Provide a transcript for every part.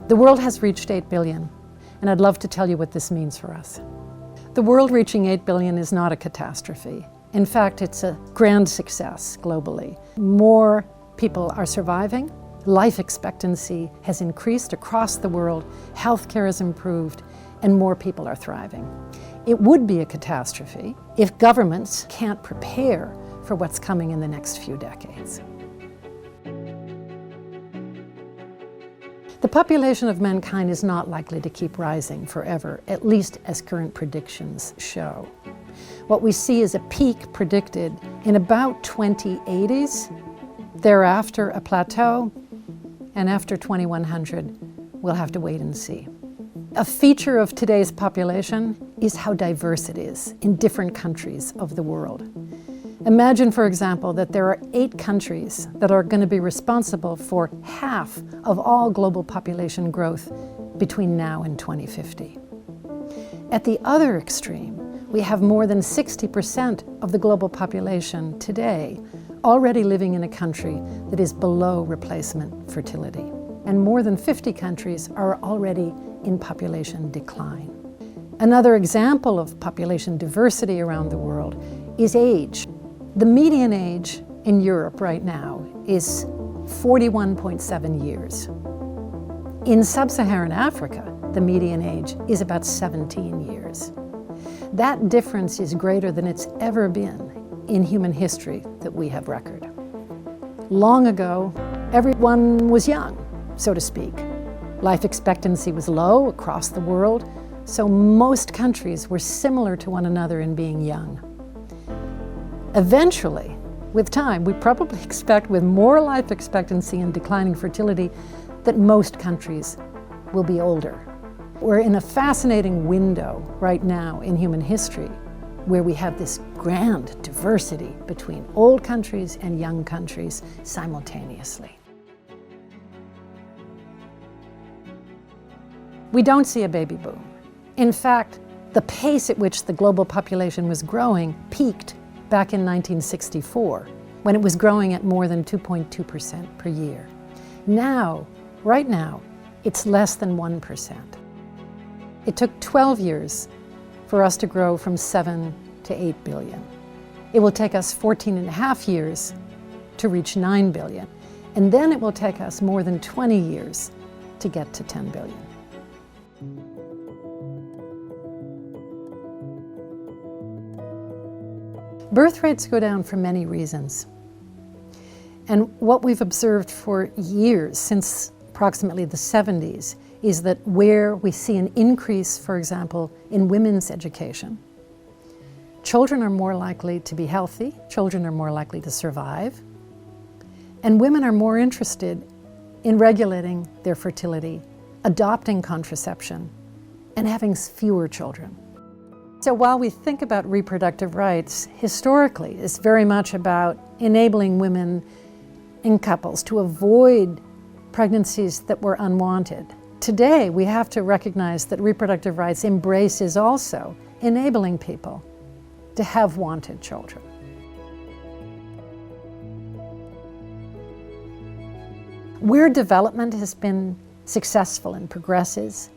The world has reached 8 billion, and I'd love to tell you what this means for us. The world reaching 8 billion is not a catastrophe. In fact, it's a grand success globally. More people are surviving, life expectancy has increased across the world, healthcare has improved, and more people are thriving. It would be a catastrophe if governments can't prepare for what's coming in the next few decades. The population of mankind is not likely to keep rising forever, at least as current predictions show. What we see is a peak predicted in about 2080s, thereafter a plateau, and after 2100, we'll have to wait and see. A feature of today's population is how diverse it is in different countries of the world. Imagine, for example, that there are 8 countries that are going to be responsible for half of all global population growth between now and 2050. At the other extreme, we have more than 60% of the global population today already living in a country that is below replacement fertility. And more than 50 countries are already in population decline. Another example of population diversity around the world is age. The median age in Europe right now is 41.7 years. In sub-Saharan Africa, the median age is about 17 years. That difference is greater than it's ever been in human history that we have record. Long ago, everyone was young, so to speak. Life expectancy was low across the world, so most countries were similar to one another in being young. Eventually, with time, we probably expect with more life expectancy and declining fertility that most countries will be older. We're in a fascinating window right now in human history where we have this grand diversity between old countries and young countries simultaneously. We don't see a baby boom. In fact, the pace at which the global population was growing peaked back in 1964, when it was growing at more than 2.2% per year. Now, right now, it's less than 1%. It took 12 years for us to grow from 7 to 8 billion. It will take us 14 and a half years to reach 9 billion, and then it will take us more than 20 years to get to 10 billion. Birth rates go down for many reasons. And what we've observed for years, since approximately the 70s, is that where we see an increase, for example, in women's education, children are more likely to be healthy, children are more likely to survive, and women are more interested in regulating their fertility, adopting contraception, and having fewer children. So while we think about reproductive rights, historically, it's very much about enabling women in couples to avoid pregnancies that were unwanted. Today, we have to recognize that reproductive rights embraces also enabling people to have wanted children. Where development has been successful and progresses,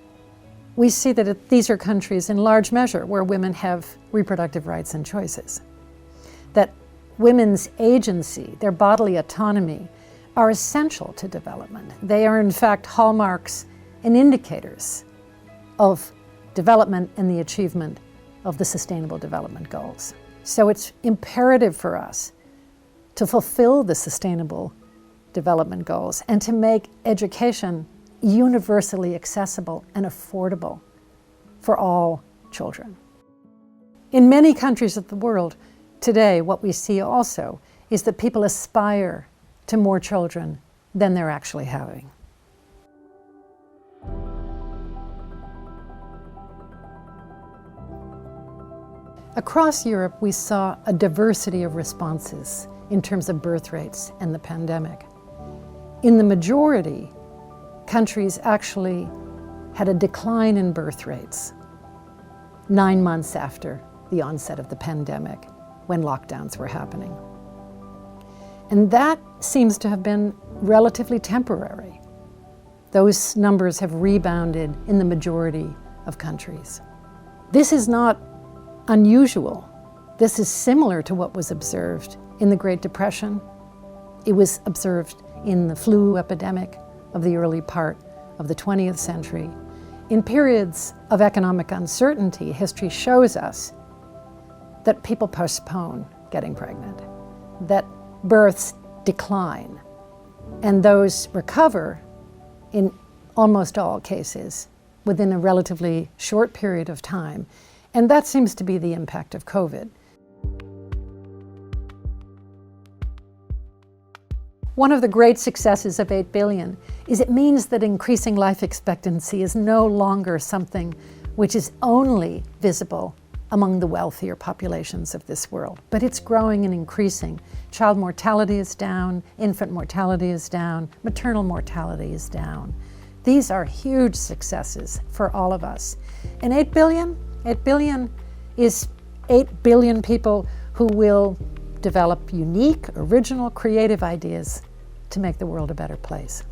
we see that these are countries in large measure where women have reproductive rights and choices. That women's agency, their bodily autonomy, are essential to development. They are in fact hallmarks and indicators of development and the achievement of the Sustainable Development Goals. So it's imperative for us to fulfill the Sustainable Development Goals and to make education universally accessible and affordable for all children. In many countries of the world today, what we see also is that people aspire to more children than they're actually having. Across Europe, we saw a diversity of responses in terms of birth rates and the pandemic. In the majority, countries actually had a decline in birth rates 9 months after the onset of the pandemic, when lockdowns were happening. And that seems to have been relatively temporary. Those numbers have rebounded in the majority of countries. This is not unusual. This is similar to what was observed in the Great Depression. It was observed in the flu epidemic of the early part of the 20th century. In periods of economic uncertainty, history shows us that people postpone getting pregnant, that births decline, and those recover in almost all cases within a relatively short period of time. And that seems to be the impact of COVID. One of the great successes of 8 billion is it means that increasing life expectancy is no longer something which is only visible among the wealthier populations of this world, but it's growing and increasing. Child mortality is down, infant mortality is down, maternal mortality is down. These are huge successes for all of us. And 8 billion is 8 billion people who will develop unique, original, creative ideas to make the world a better place.